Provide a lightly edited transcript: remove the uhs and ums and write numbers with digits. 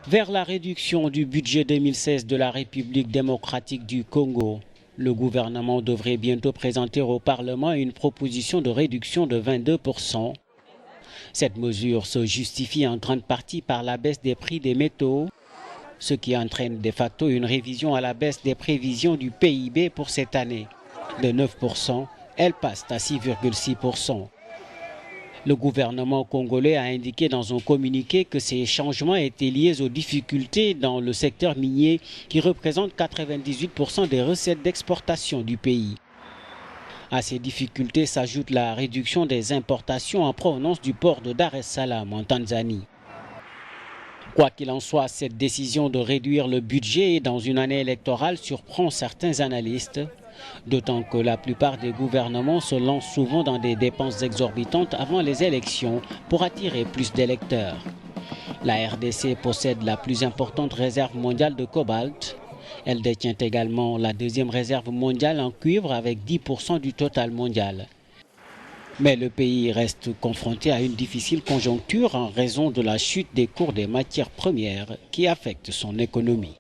Vers la réduction du budget 2016 de la République démocratique du Congo, le gouvernement devrait bientôt présenter au Parlement une proposition de réduction de 22%. Cette mesure se justifie en grande partie par la baisse des prix des métaux, ce qui entraîne de facto une révision à la baisse des prévisions du PIB pour cette année. De 9%, elle passe à 6,6%. Le gouvernement congolais a indiqué dans un communiqué que ces changements étaient liés aux difficultés dans le secteur minier qui représente 98% des recettes d'exportation du pays. À ces difficultés s'ajoute la réduction des importations en provenance du port de Dar es Salaam en Tanzanie. Quoi qu'il en soit, cette décision de réduire le budget dans une année électorale surprend certains analystes, d'autant que la plupart des gouvernements se lancent souvent dans des dépenses exorbitantes avant les élections pour attirer plus d'électeurs. La RDC possède la plus importante réserve mondiale de cobalt. Elle détient également la deuxième réserve mondiale en cuivre avec 10% du total mondial. Mais le pays reste confronté à une difficile conjoncture en raison de la chute des cours des matières premières qui affecte son économie.